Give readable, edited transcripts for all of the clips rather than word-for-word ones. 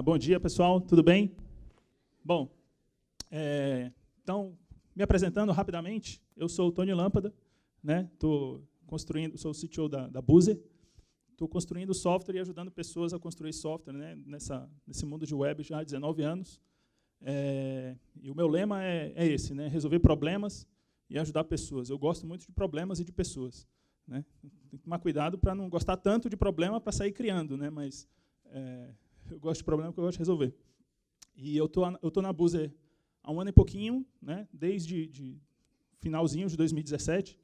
Bom dia, pessoal. Tudo bem? Bom, então, me apresentando rapidamente, eu sou o Tony Lâmpada, né? Sou o CTO da Buzer. Estou construindo software e ajudando pessoas a construir software, né? Nesse mundo de web já há 19 anos. E o meu lema é esse, né? Resolver problemas e ajudar pessoas. Eu gosto muito de problemas e de pessoas, né? Tem que tomar cuidado para não gostar tanto de problema para sair criando, né? Mas eu gosto de problema porque eu gosto de resolver. E eu tô na Buzer há um ano e pouquinho, né? Desde finalzinho de 2017.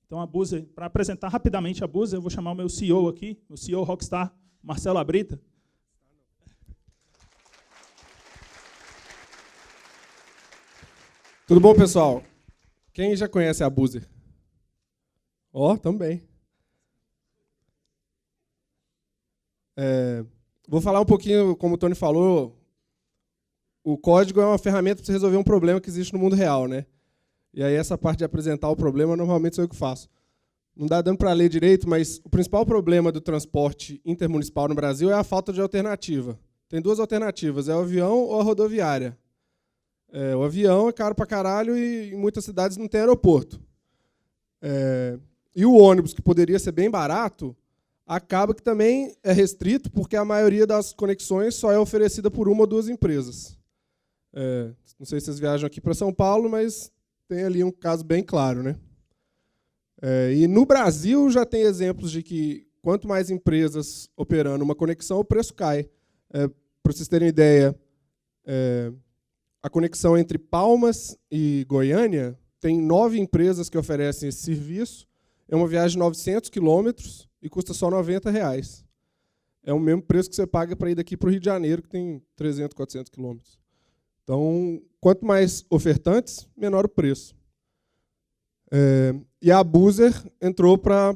Então, a Buzer, para apresentar rapidamente a Buzer, eu vou chamar o meu CEO aqui, o CEO Rockstar, Marcelo Abrita. Tudo bom, pessoal? Quem já conhece a Buzer? Também. Vou falar um pouquinho, como o Tony falou, o código é uma ferramenta para você resolver um problema que existe no mundo real, né? E aí essa parte de apresentar o problema, normalmente sou eu que faço. Não dá dando para ler direito, mas o principal problema do transporte intermunicipal no Brasil é a falta de alternativa. Tem duas alternativas, é o avião ou a rodoviária. O avião é caro pra caralho e em muitas cidades não tem aeroporto. E o ônibus, que poderia ser bem barato, acaba que também é restrito, porque a maioria das conexões só é oferecida por uma ou duas empresas. Não sei se vocês viajam aqui para São Paulo, mas tem ali um caso bem claro, né? E no Brasil já tem exemplos de que quanto mais empresas operando uma conexão, o preço cai. Para vocês terem ideia, a conexão entre Palmas e Goiânia tem 9 empresas que oferecem esse serviço. É uma viagem de 900 quilômetros e custa só R$90. É o mesmo preço que você paga para ir daqui para o Rio de Janeiro, que tem 300, 400 quilômetros. Então, quanto mais ofertantes, menor o preço. E a Buzer entrou para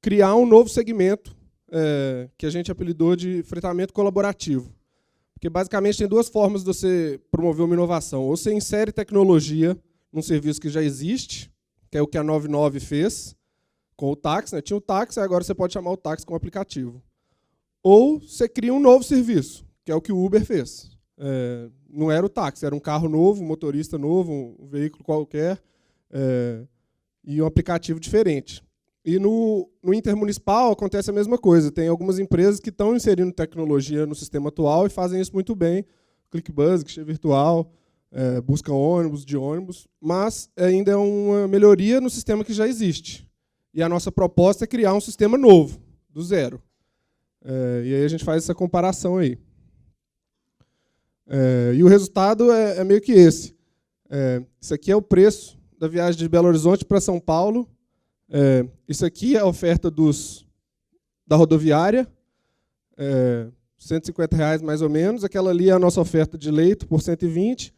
criar um novo segmento que a gente apelidou de fretamento colaborativo. Porque, basicamente, tem duas formas de você promover uma inovação. Ou você insere tecnologia num serviço que já existe, que é o que a 99 fez com o táxi, né? Tinha o táxi, agora você pode chamar o táxi com o aplicativo. Ou você cria um novo serviço, que é o que o Uber fez. Não era o táxi, era um carro novo, um motorista novo, um veículo qualquer, e um aplicativo diferente. E no intermunicipal acontece a mesma coisa. Tem algumas empresas que estão inserindo tecnologia no sistema atual e fazem isso muito bem. ClickBuzz, Guichê Virtual, busca ônibus, de ônibus, mas ainda é uma melhoria no sistema que já existe. E a nossa proposta é criar um sistema novo, do zero. E aí a gente faz essa comparação aí. E o resultado é meio que esse. Isso aqui é o preço da viagem de Belo Horizonte para São Paulo. Isso aqui é a oferta da rodoviária, R$150 mais ou menos. Aquela ali é a nossa oferta de leito por 120.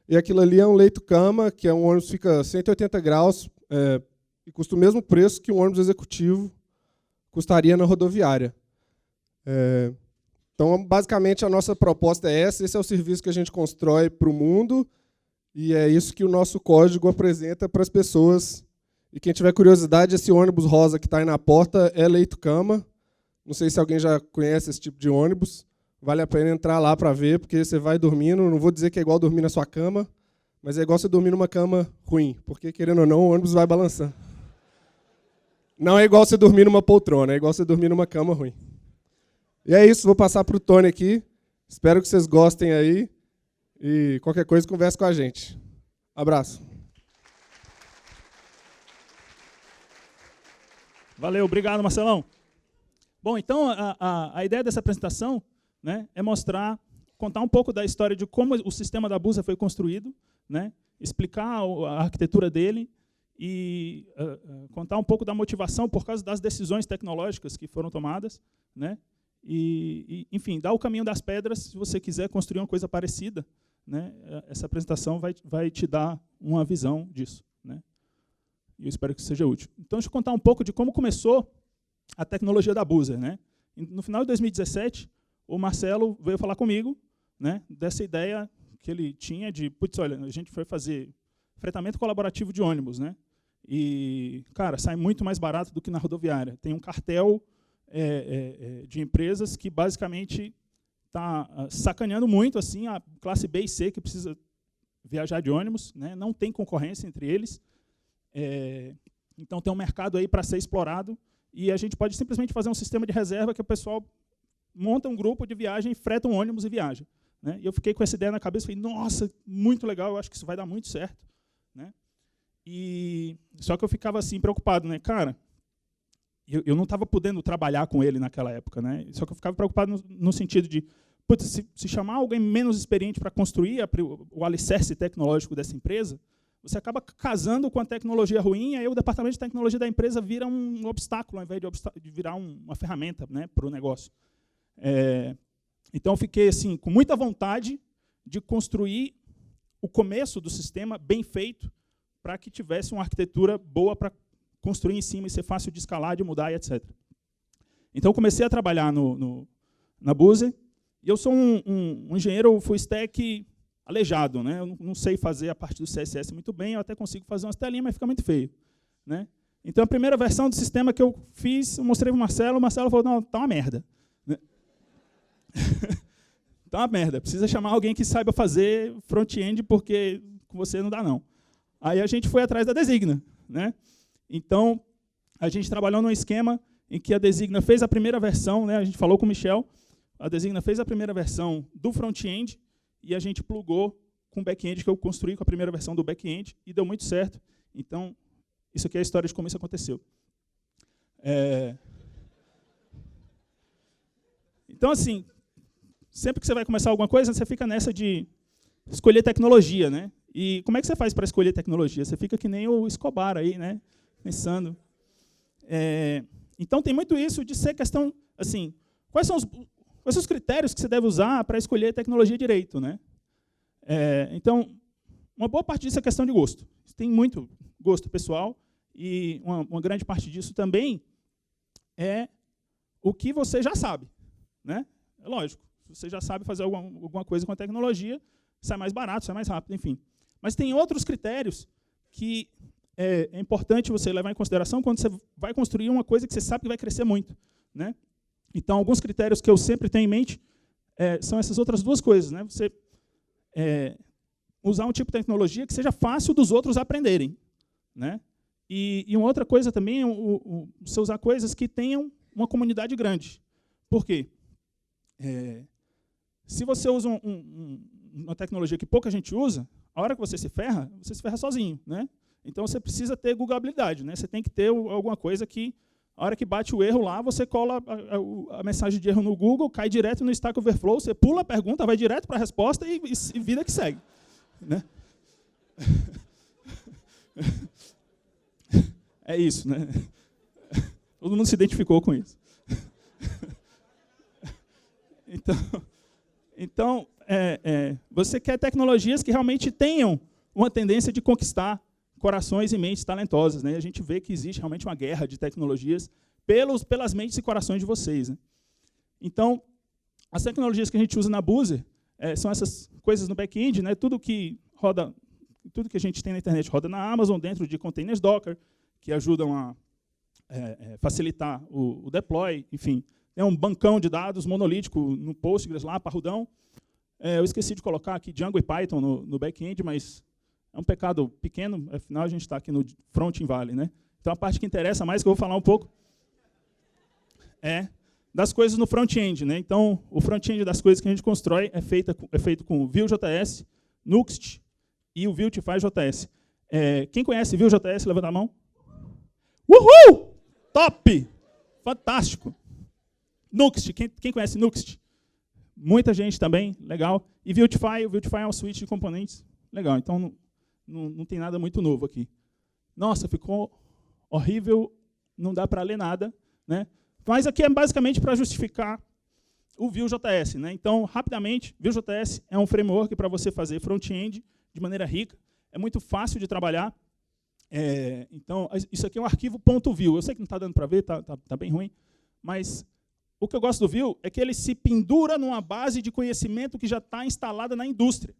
E aquilo ali é um leito-cama, que é um ônibus que fica 180 graus e custa o mesmo preço que um ônibus executivo custaria na rodoviária. Então, basicamente, a nossa proposta é essa. Esse é o serviço que a gente constrói para o mundo e é isso que o nosso código apresenta para as pessoas. E quem tiver curiosidade, esse ônibus rosa que está aí na porta é leito-cama. Não sei se alguém já conhece esse tipo de ônibus. Vale a pena entrar lá para ver, porque você vai dormindo. Não vou dizer que é igual dormir na sua cama, mas é igual você dormir numa cama ruim, porque, querendo ou não, o ônibus vai balançando. Não é igual você dormir numa poltrona, é igual você dormir numa cama ruim. E é isso, vou passar para o Tony aqui. Espero que vocês gostem aí. E qualquer coisa, converse com a gente. Abraço. Valeu, obrigado, Marcelão. Bom, então, a ideia dessa apresentação, né, é contar um pouco da história de como o sistema da Buzer foi construído, né, explicar a arquitetura dele e contar um pouco da motivação por causa das decisões tecnológicas que foram tomadas, né, enfim, dar o caminho das pedras se você quiser construir uma coisa parecida, né, essa apresentação vai te dar uma visão disso, né, e eu espero que seja útil. Então, deixa eu contar um pouco de como começou a tecnologia da Buzer, né. No final de 2017, o Marcelo veio falar comigo, né, dessa ideia que ele tinha de, putz, olha, a gente foi fazer fretamento colaborativo de ônibus, né, e, cara, sai muito mais barato do que na rodoviária. Tem um cartel de empresas que, basicamente, sacaneando muito assim, a classe B e C, que precisa viajar de ônibus, né? Não tem concorrência entre eles. Então, tem um mercado aí para ser explorado, e a gente pode simplesmente fazer um sistema de reserva que o pessoal monta um grupo de viagem, freta um ônibus e viaja. Né? E eu fiquei com essa ideia na cabeça, falei, nossa, muito legal, eu acho que isso vai dar muito certo. Né? Só que eu ficava assim, preocupado, né? Cara, eu não estava podendo trabalhar com ele naquela época. Né? Só que eu ficava preocupado no sentido de, putz, se chamar alguém menos experiente para construir o alicerce tecnológico dessa empresa, você acaba casando com a tecnologia ruim, e aí o departamento de tecnologia da empresa vira um obstáculo, ao invés de virar uma ferramenta, né, para o negócio. Então, eu fiquei assim, com muita vontade de construir o começo do sistema bem feito, para que tivesse uma arquitetura boa para construir em cima e ser fácil de escalar, de mudar e etc. Então, eu comecei a trabalhar na Buzer, e eu sou um engenheiro full stack aleijado, né? Eu não sei fazer a parte do CSS muito bem, eu até consigo fazer umas telinhas, mas fica muito feio. Né? Então, a primeira versão do sistema que eu fiz, eu mostrei para o Marcelo falou, não, tá uma merda. Né? Tá uma merda, precisa chamar alguém que saiba fazer front-end, porque com você não dá, não. Aí a gente foi atrás da Designa. Né? Então, a gente trabalhou num esquema em que a Designa fez a primeira versão, né? A gente falou com o Michel, a Designa fez a primeira versão do front-end, e a gente plugou com o back-end, que eu construí com a primeira versão do back-end, e deu muito certo. Então, isso aqui é a história de como isso aconteceu. Então, assim, sempre que você vai começar alguma coisa, você fica nessa de escolher tecnologia. Né? E como é que você faz para escolher tecnologia? Você fica que nem o Escobar aí, né? Pensando. Então, tem muito isso de ser questão, assim, quais são os critérios que você deve usar para escolher tecnologia direito. Né? Então, uma boa parte disso é questão de gosto. Tem muito gosto pessoal, e uma grande parte disso também é o que você já sabe. Né? É lógico, você já sabe fazer alguma coisa com a tecnologia, sai mais barato, sai mais rápido, enfim. Mas tem outros critérios que é importante você levar em consideração quando você vai construir uma coisa que você sabe que vai crescer muito. Né? Então, alguns critérios que eu sempre tenho em mente são essas outras duas coisas. Né? Você usar um tipo de tecnologia que seja fácil dos outros aprenderem. Né? E uma outra coisa também é você usar coisas que tenham uma comunidade grande. Por quê? Se você usa uma tecnologia que pouca gente usa, a hora que você se ferra sozinho. Né? Então, você precisa ter googabilidade. Né? Você tem que ter alguma coisa que, a hora que bate o erro lá, você cola a mensagem de erro no Google, cai direto no Stack Overflow, você pula a pergunta, vai direto para a resposta e vida que segue. Né? É isso. Né? Todo mundo se identificou com isso. Então você quer tecnologias que realmente tenham uma tendência de conquistar corações e mentes talentosas. Né? E a gente vê que existe realmente uma guerra de tecnologias pelas mentes e corações de vocês. Né? Então, as tecnologias que a gente usa na Buzer são essas coisas no back-end, né? Tudo que a gente tem na internet roda na Amazon, dentro de containers Docker, que ajudam a facilitar o deploy, enfim. Tem um bancão de dados monolítico no Postgres lá, parrudão. Eu esqueci de colocar aqui Django e Python no back-end, mas é um pecado pequeno, afinal a gente está aqui no Front in Valley. Né? Então a parte que interessa mais, que eu vou falar um pouco, é das coisas no front-end. Né? Então, o front-end das coisas que a gente constrói é feito com Vue.js, Nuxt e o Vuetify.js. Quem conhece Vue.js, levanta a mão. Uhul! Top! Fantástico! Nuxt, quem conhece Nuxt? Muita gente também, legal. E Vuetify, o Vuetify é um suite de componentes. Legal, então não tem nada muito novo aqui. Nossa, ficou horrível, não dá para ler nada. Né? Mas aqui é basicamente para justificar o Vue.js. Né? Então, rapidamente, Vue.js é um framework para você fazer front-end de maneira rica. É muito fácil de trabalhar. Então, isso aqui é um arquivo .vue. Eu sei que não está dando para ver, tá bem ruim. Mas o que eu gosto do Vue é que ele se pendura numa base de conhecimento que já está instalada na indústria.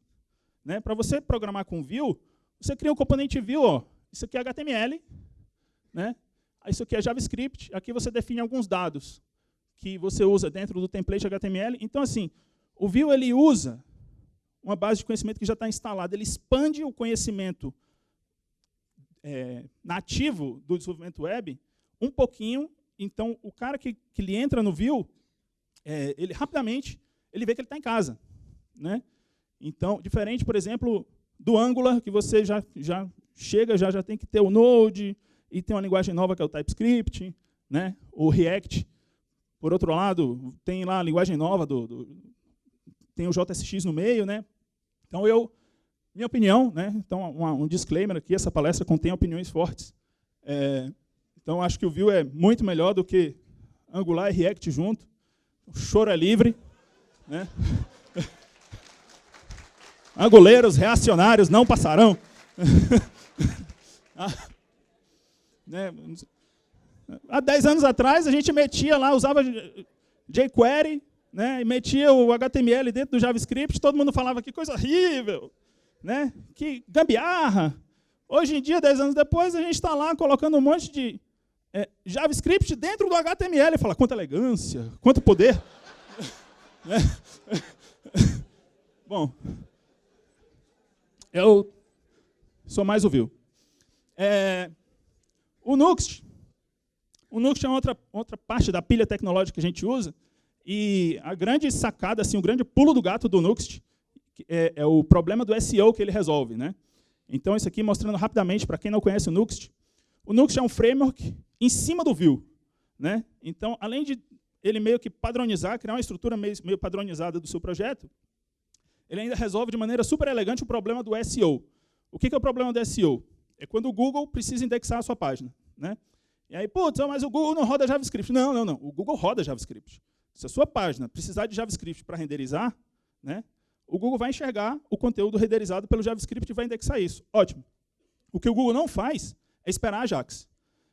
Né? Para você programar com Vue, você cria um componente Vue. Ó. Isso aqui é HTML. Né? Isso aqui é JavaScript. Aqui você define alguns dados que você usa dentro do template HTML. Então, assim, O Vue ele usa uma base de conhecimento que já está instalada. Ele expande o conhecimento nativo do desenvolvimento web um pouquinho. Então, o cara que ele entra no Vue, ele rapidamente ele vê que ele está em casa, né? Então, diferente, por exemplo, do Angular, que você já chega, já tem que ter o Node, e tem uma linguagem nova que é o TypeScript, né? O React, por outro lado, tem lá a linguagem nova, tem o JSX no meio, né? Então, minha opinião, né? Então, um disclaimer aqui, essa palestra contém opiniões fortes. Então, acho que o Vue é muito melhor do que Angular e React junto. O choro é livre, né? Anguleiros reacionários não passarão. Né? Há 10 anos atrás, a gente metia lá, usava jQuery, né? E metia o HTML dentro do JavaScript, todo mundo falava que coisa horrível, né? Que gambiarra. Hoje em dia, 10 anos depois, a gente está lá colocando um monte de JavaScript dentro do HTML e fala, quanta elegância, quanto poder. Né? Bom, eu sou mais o Vue. O Nuxt é outra parte da pilha tecnológica que a gente usa, e a grande sacada, assim, o grande pulo do gato do Nuxt é o problema do SEO que ele resolve, né? Então, isso aqui mostrando rapidamente, para quem não conhece o Nuxt é um framework em cima do Vue, né? Então, além de ele meio que padronizar, criar uma estrutura meio padronizada do seu projeto, ele ainda resolve de maneira super elegante o problema do SEO. O que é o problema do SEO? É quando o Google precisa indexar a sua página, né? E aí, putz, mas o Google não roda JavaScript. Não. O Google roda JavaScript. Se a sua página precisar de JavaScript para renderizar, né, o Google vai enxergar o conteúdo renderizado pelo JavaScript e vai indexar isso. Ótimo. O que o Google não faz é esperar a Ajax.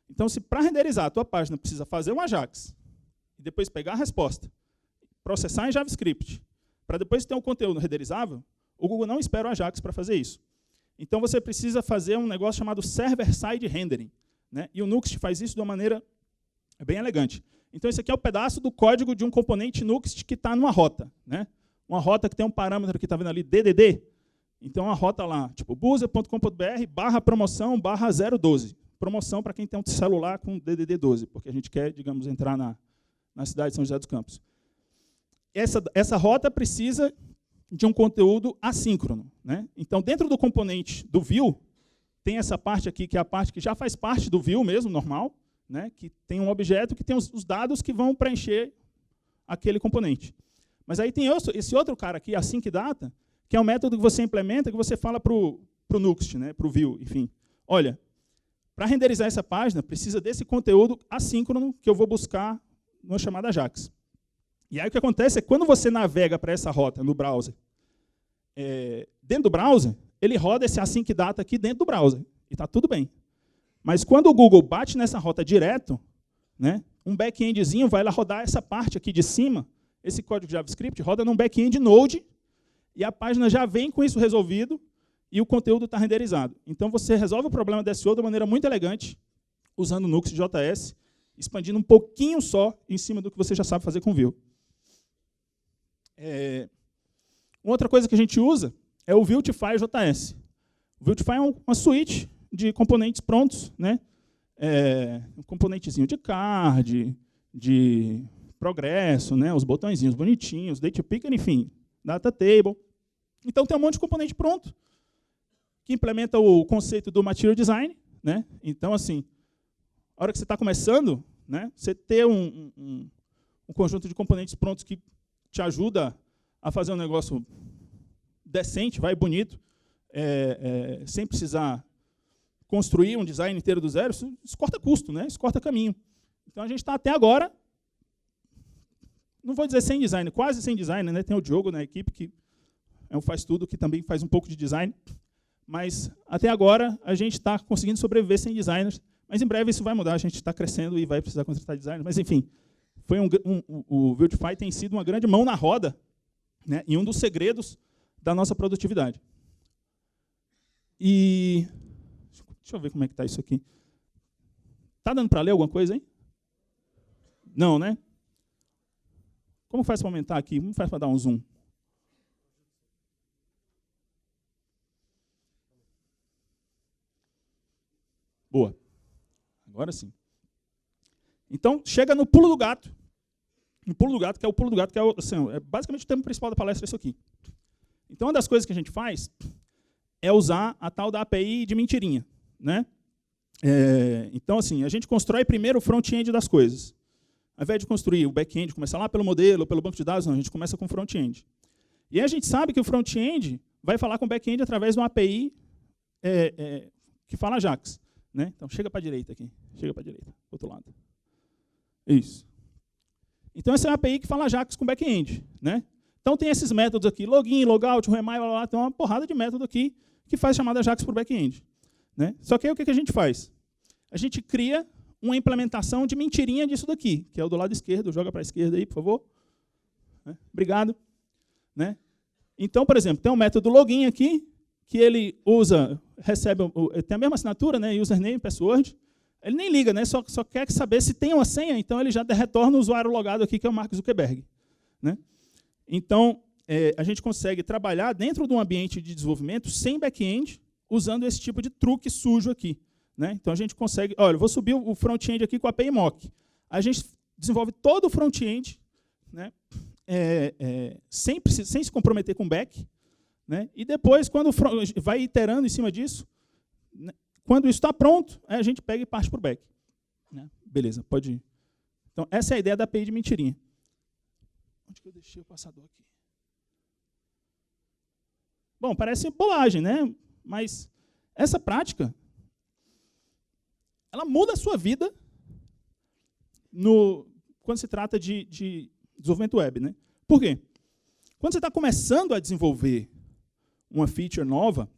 Então, se para renderizar a tua página precisa fazer um Ajax, e depois pegar a resposta, processar em JavaScript, para depois ter um conteúdo renderizável, o Google não espera o Ajax para fazer isso. Então, você precisa fazer um negócio chamado Server-Side Rendering, né? E o Nuxt faz isso de uma maneira bem elegante. Então, esse aqui é o pedaço do código de um componente Nuxt que está numa rota, né? Uma rota que tem um parâmetro que está vendo ali, DDD. Então, a rota lá, tipo, buser.com.br/promoção/012. Promoção para quem tem um celular com DDD 12, porque a gente quer, digamos, entrar na cidade de São José dos Campos. Essa rota precisa de um conteúdo assíncrono, né? Então, dentro do componente do Vue, tem essa parte aqui, que é a parte que já faz parte do Vue mesmo, normal, né? Que tem um objeto que tem os dados que vão preencher aquele componente. Mas aí tem esse outro cara aqui, AsyncData, que é um método que você implementa, que você fala para o Nuxt, né? Para o Vue, enfim. Olha, para renderizar essa página, precisa desse conteúdo assíncrono que eu vou buscar numa chamada Ajax. E aí o que acontece é que quando você navega para essa rota no browser, dentro do browser, ele roda esse AsyncData aqui dentro do browser. E está tudo bem. Mas quando o Google bate nessa rota direto, né, um back-endzinho vai lá rodar essa parte aqui de cima, esse código de JavaScript roda num back-end Node, e a página já vem com isso resolvido, e o conteúdo está renderizado. Então, você resolve o problema do SEO de maneira muito elegante, usando o Nuxt.js, expandindo um pouquinho só em cima do que você já sabe fazer com Vue. Outra coisa que a gente usa é o Vuetify.js. O Vuetify é uma suite de componentes prontos, né? Um componentezinho de card, de progresso, né? Os botõezinhos bonitinhos, date picker, enfim, data table. Então, tem um monte de componente pronto que implementa o conceito do Material Design, né? Então, assim, a hora que você está começando, né, você ter um conjunto de componentes prontos que te ajuda a fazer um negócio decente, bonito, sem precisar construir um design inteiro do zero, isso corta custo, né? Isso corta caminho. Então, a gente está até agora, não vou dizer sem design, quase sem design, né? Tem o Diogo na equipe, que é um faz-tudo, que também faz um pouco de design, mas até agora a gente está conseguindo sobreviver sem designers, mas em breve isso vai mudar, a gente está crescendo e vai precisar contratar designers, mas enfim, o Vuetify tem sido uma grande mão na roda, né, e um dos segredos da nossa produtividade. E deixa eu ver como é que está isso aqui. Está dando para ler alguma coisa, hein? Não, né? Como faz para aumentar aqui? Como faz para dar um zoom? Boa. Agora sim. Então, chega no pulo do gato. No pulo do gato, que é o pulo do gato, que é, assim, é basicamente o tema principal da palestra, é isso aqui. Então, uma das coisas que a gente faz é usar a tal da API de mentirinha, né? Então, assim, a gente constrói primeiro o front-end das coisas. Ao invés de construir o back-end, começar lá pelo modelo, pelo banco de dados, não, a gente começa com o front-end. E aí a gente sabe que o front-end vai falar com o back-end através de uma API que fala Ajax. Né? Então, chega para a direita aqui. Chega para a direita, do outro lado. Isso. Então, essa é uma API que fala Ajax com back-end. Né? Então, tem esses métodos aqui, login, logout, remind, blá, blá, tem uma porrada de método aqui que faz chamada Ajax por back-end. Né? Só que aí o que a gente faz? A gente cria uma implementação de mentirinha disso daqui, que é o do lado esquerdo. Joga para a esquerda aí, por favor. Né? Obrigado. Né? Então, por exemplo, tem um método login aqui, que ele usa, recebe, tem a mesma assinatura, né? Username, password. Ele nem liga, né? Só quer saber se tem uma senha, então ele já retorna o usuário logado aqui, que é o Mark Zuckerberg. Né? Então, a gente consegue trabalhar dentro de um ambiente de desenvolvimento sem back-end, usando esse tipo de truque sujo aqui. Né? Então, a gente consegue... Olha, eu vou subir o front-end aqui com a API mock. A gente desenvolve todo o front-end, né? Sem se comprometer com o back. Né? E depois, quando vai iterando em cima disso, né? Quando isso está pronto, a gente pega e parte para o back. Né? Beleza, pode ir. Então, essa é a ideia da API de mentirinha. Onde que eu deixei o passador aqui? Bom, parece bolagem, né? Mas essa prática, ela muda a sua vida quando se trata de desenvolvimento web. Né? Por quê? Quando você está começando a desenvolver uma feature nova,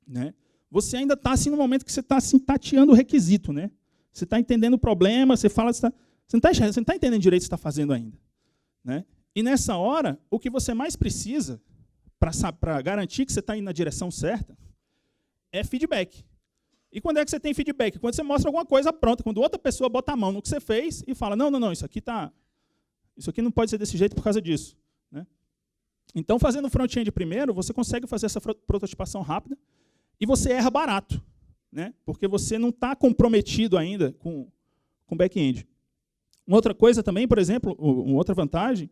né, você ainda está assim, no momento que você está assim, tateando o requisito. Né? Você está entendendo o problema, você fala, você não está entendendo direito o que você está fazendo ainda. Né? E nessa hora, o que você mais precisa para garantir que você está indo na direção certa é feedback. E quando é que você tem feedback? Quando você mostra alguma coisa pronta, quando outra pessoa bota a mão no que você fez e fala, não, isso aqui não pode ser desse jeito por causa disso. Né? Então, fazendo o front-end primeiro, você consegue fazer essa prototipação rápida e você erra barato, né? Porque você não está comprometido ainda com o back-end. Uma outra coisa também, por exemplo, uma outra vantagem,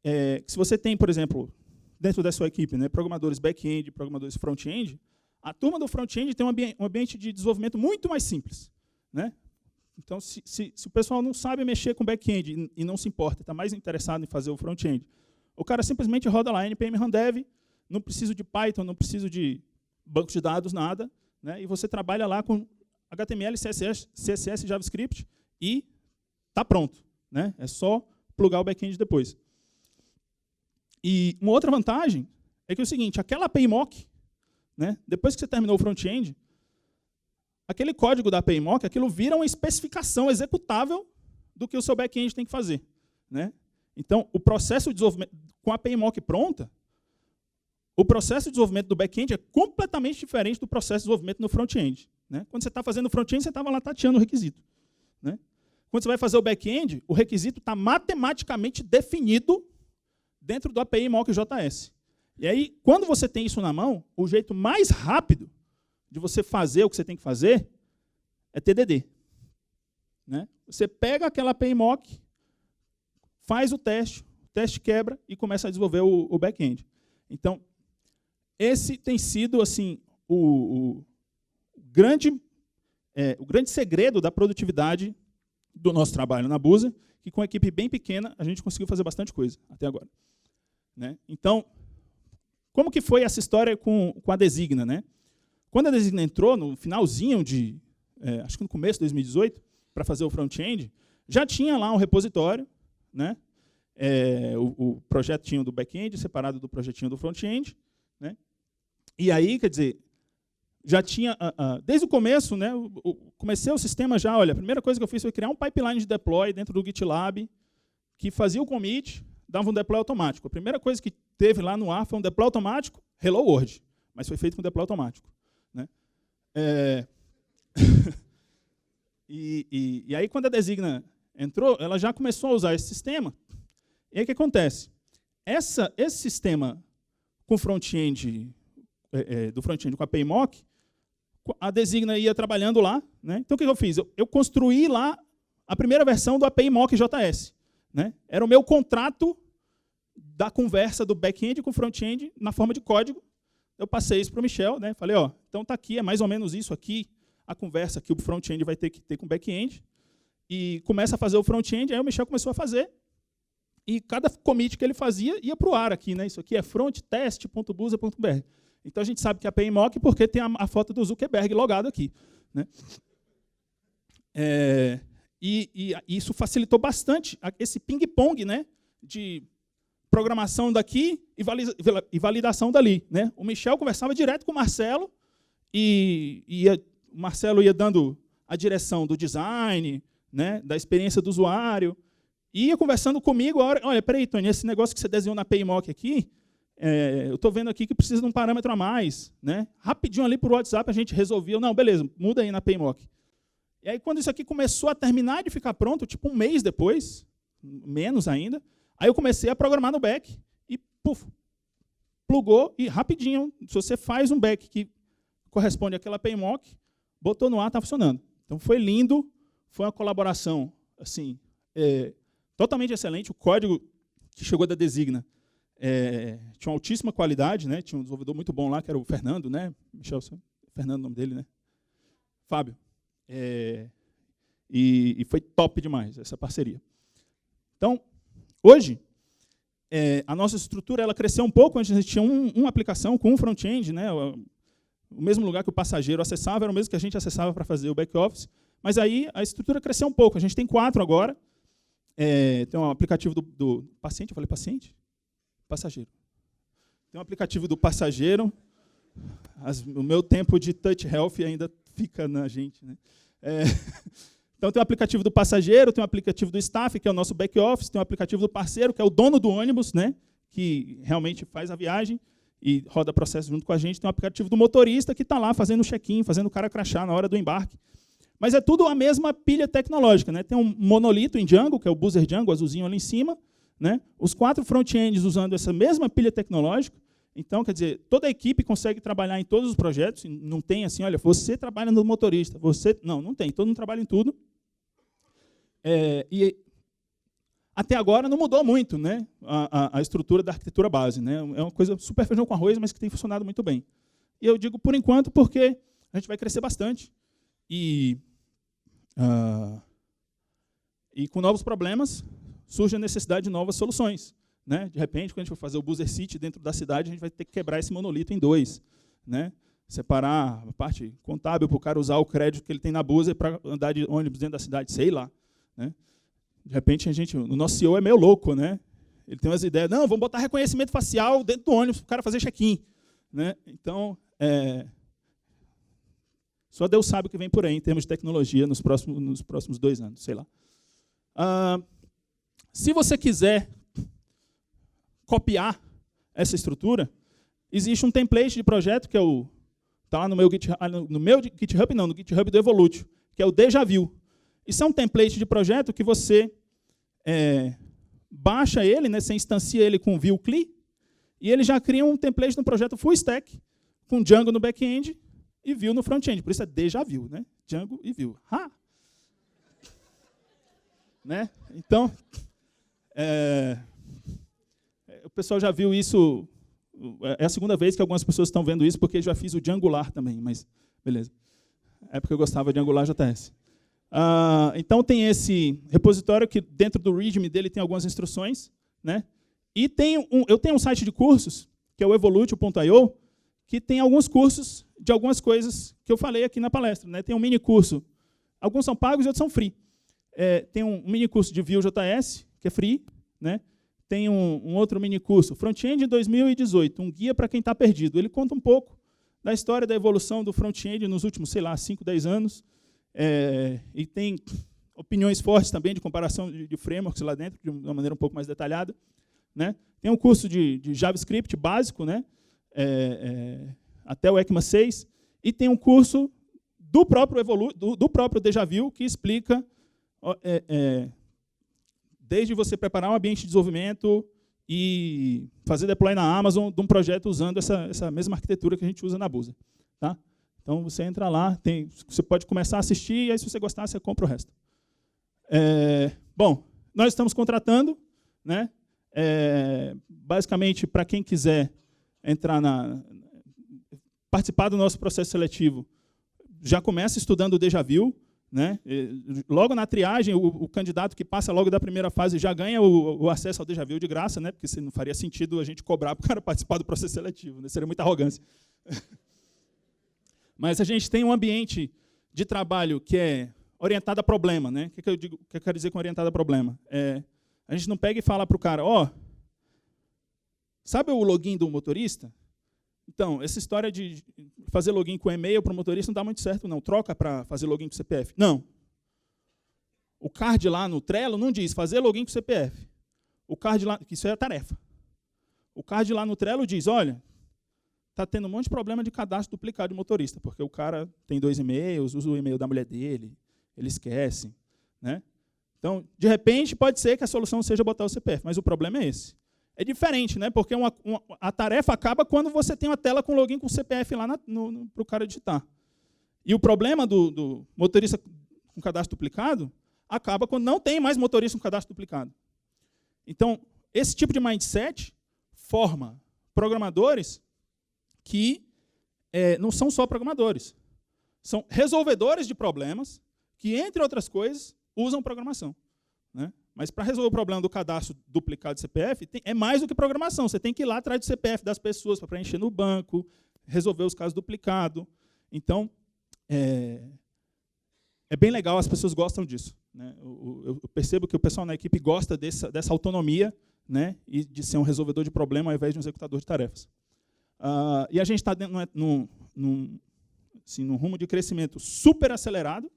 é que se você tem, por exemplo, dentro da sua equipe, né, programadores back-end e programadores front-end, a turma do front-end tem um ambiente de desenvolvimento muito mais simples. Né? Então, se o pessoal não sabe mexer com back-end e não se importa, está mais interessado em fazer o front-end, o cara simplesmente roda lá, npm rundev, não preciso de Python, não preciso de banco de dados, nada, né? E você trabalha lá com HTML, CSS, JavaScript e está pronto. Né? É só plugar o back-end depois. E uma outra vantagem é que é o seguinte, aquela API mock, né, depois que você terminou o front-end, aquele código da API mock, aquilo vira uma especificação executável do que o seu back-end tem que fazer. Né? Então, o processo de desenvolvimento, com a API mock pronta, o processo de desenvolvimento do back-end é completamente diferente do processo de desenvolvimento no front-end. Né? Quando você está fazendo o front-end, você estava lá tateando o requisito. Né? Quando você vai fazer o back-end, o requisito está matematicamente definido dentro do API mock JS. E aí, quando você tem isso na mão, o jeito mais rápido de você fazer o que você tem que fazer é TDD. Né? Você pega aquela API mock, faz o teste quebra e começa a desenvolver o back-end. Então, esse tem sido assim, o grande segredo da produtividade do nosso trabalho na Busa, que com uma equipe bem pequena a gente conseguiu fazer bastante coisa até agora. Né? Então, como que foi essa história com a Designa? Né? Quando a Designa entrou, no finalzinho acho que no começo de 2018, para fazer o front-end, já tinha lá um repositório, né? O projetinho do back-end separado do projetinho do front-end. Né? E aí, quer dizer, já tinha, desde o começo, né, comecei o sistema já, olha, a primeira coisa que eu fiz foi criar um pipeline de deploy dentro do GitLab, que fazia o commit, dava um deploy automático. A primeira coisa que teve lá no ar foi um deploy automático, Hello World, mas foi feito com deploy automático. Né? E aí, quando a Designa entrou, ela já começou a usar esse sistema. E aí o que acontece? Esse sistema com front-end, do front-end com a API mock, a Designa ia trabalhando lá, né? Então, o que eu fiz? Eu construí lá a primeira versão do API Mock JS. Né? Era o meu contrato da conversa do back-end com o front-end na forma de código. Eu passei isso para o Michel, né? Falei, ó, então está aqui, é mais ou menos isso aqui, a conversa que o front-end vai ter que ter com o back-end. E começa a fazer o front-end, aí o Michel começou a fazer. E cada commit que ele fazia ia para o ar aqui. Né? Isso aqui é front.test.busa.br. Então a gente sabe que é API Mock porque tem a foto do Zuckerberg logado aqui. Né? E isso facilitou bastante esse ping-pong, né, de programação daqui e validação dali. Né? O Michel conversava direto com o Marcelo, e o Marcelo ia dando a direção do design, né, da experiência do usuário, e ia conversando comigo, olha, peraí, Tony, esse negócio que você desenhou na API Mock aqui, eu estou vendo aqui que precisa de um parâmetro a mais. Né? Rapidinho ali por WhatsApp a gente resolvia, não, beleza, muda aí na API Mock. E aí, quando isso aqui começou a terminar de ficar pronto, tipo um mês depois, menos ainda, aí eu comecei a programar no back e, puf, plugou e rapidinho, se você faz um back que corresponde àquela API Mock, botou no ar, está funcionando. Então, foi lindo, foi uma colaboração assim, totalmente excelente. O código que chegou da Designa tinha uma altíssima qualidade, né? Tinha um desenvolvedor muito bom lá, que era o Fernando, né? Michel, Fernando, o nome dele, né? Fábio. E foi top demais essa parceria. Então, hoje, a nossa estrutura ela cresceu um pouco. Antes a gente tinha uma aplicação com um front-end, né? O mesmo lugar que o passageiro acessava era o mesmo que a gente acessava para fazer o back-office. Mas aí a estrutura cresceu um pouco. A gente tem 4 agora. Tem um aplicativo do paciente. Eu falei paciente? Passageiro. Tem um aplicativo do passageiro. O meu tempo de touch health ainda fica na gente. Né? Então, tem um aplicativo do passageiro, tem um aplicativo do staff, que é o nosso back-office, tem um aplicativo do parceiro, que é o dono do ônibus, né? Que realmente faz a viagem e roda processo junto com a gente. Tem um aplicativo do motorista, que está lá fazendo o check-in, fazendo o cara crachar na hora do embarque. Mas é tudo a mesma pilha tecnológica. Né? Tem um monolito em Django, que é o Boozer Django, azulzinho ali em cima. Né? Os 4 front-ends usando essa mesma pilha tecnológica. Então, quer dizer, toda a equipe consegue trabalhar em todos os projetos. Não tem assim, olha, você trabalha no motorista, você... Não tem. Todo mundo trabalha em tudo. E até agora não mudou muito, né, a estrutura da arquitetura base. Né? É uma coisa super feijão com arroz, mas que tem funcionado muito bem. E eu digo por enquanto porque a gente vai crescer bastante. E com novos problemas, surge a necessidade de novas soluções. Né? De repente, quando a gente for fazer o Boozer City dentro da cidade, a gente vai ter que quebrar esse monolito em 2. Né? Separar a parte contábil para o cara usar o crédito que ele tem na Boozer para andar de ônibus dentro da cidade, sei lá. Né? De repente, o nosso CEO é meio louco. Né? Ele tem umas ideias, não, vamos botar reconhecimento facial dentro do ônibus para o cara fazer check-in. Né? Então, só Deus sabe o que vem por aí em termos de tecnologia nos próximos 2 anos, sei lá. Se você quiser copiar essa estrutura, existe um template de projeto que está lá no meu GitHub, no GitHub do Evolutio, que é o DejaView. Isso é um template de projeto que você baixa ele, né, você instancia ele com Vue CLI, e ele já cria um template no projeto full stack, com Django no back-end e Vue no front-end. Por isso é DejaView, né? Django e Vue. Né? Então, o pessoal já viu isso, é a segunda vez que algumas pessoas estão vendo isso, porque eu já fiz o Djangular também, mas beleza. É porque eu gostava de Angular JS. Então tem esse repositório que dentro do README dele tem algumas instruções, né? E eu tenho um site de cursos, que é o evolutio.io, que tem alguns cursos de algumas coisas que eu falei aqui na palestra. Né? Tem um mini curso, alguns são pagos e outros são free. Tem um mini curso de Vue.js, que é free. Né? Tem um outro mini curso, Front-End 2018, um guia para quem está perdido. Ele conta um pouco da história da evolução do front-end nos últimos, sei lá, 5, 10 anos. E tem opiniões fortes também de comparação de frameworks lá dentro, de uma maneira um pouco mais detalhada. Né? Tem um curso de JavaScript básico, né? Até o ECMA 6, e tem um curso do próprio DejaView que explica desde você preparar um ambiente de desenvolvimento e fazer deploy na Amazon de um projeto usando essa mesma arquitetura que a gente usa na Busa. Tá? Então, você entra lá, você pode começar a assistir, e aí, se você gostar, você compra o resto. Bom, nós estamos contratando, né? Basicamente, para quem quiser entrar participar do nosso processo seletivo, já começa estudando o Déjà Vu, né? Logo na triagem, o candidato que passa logo da primeira fase já ganha o acesso ao Déjà Vu de graça, né? Porque não faria sentido a gente cobrar para o cara participar do processo seletivo, né? Seria muita arrogância. Mas a gente tem um ambiente de trabalho que é orientado a problema, né? O que eu quero dizer com orientado a problema? A gente não pega e fala para o cara, sabe o login do motorista? Então, essa história de fazer login com e-mail para o motorista não dá muito certo, não. Troca para fazer login com CPF. Não. O card lá no Trello não diz fazer login com CPF. O card lá, isso é a tarefa. O card lá no Trello diz, olha, está tendo um monte de problema de cadastro duplicado de motorista, porque o cara tem 2 e-mails, usa o e-mail da mulher dele, ele esquece, né? Então, de repente, pode ser que a solução seja botar o CPF, mas o problema é esse. É diferente, né? Porque a tarefa acaba quando você tem uma tela com login com o CPF lá para o cara digitar. E o problema do motorista com cadastro duplicado acaba quando não tem mais motorista com cadastro duplicado. Então, esse tipo de mindset forma programadores que não são só programadores. São resolvedores de problemas que, entre outras coisas, usam programação, né? Mas para resolver o problema do cadastro duplicado de CPF, é mais do que programação. Você tem que ir lá atrás do CPF das pessoas para preencher no banco, resolver os casos duplicados. Então, é bem legal, as pessoas gostam disso, né? Eu percebo que o pessoal na equipe gosta dessa autonomia, né? E de ser um resolvedor de problema ao invés de um executador de tarefas. E a gente está num rumo de crescimento super acelerado,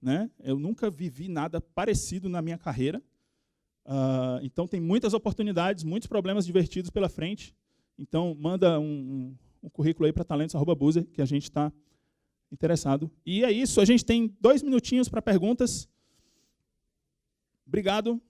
né? Eu nunca vivi nada parecido na minha carreira. Então, tem muitas oportunidades, muitos problemas divertidos pela frente. Então, manda um currículo aí para talentos@buzer, que a gente está interessado. E é isso, a gente tem 2 minutinhos para perguntas. Obrigado.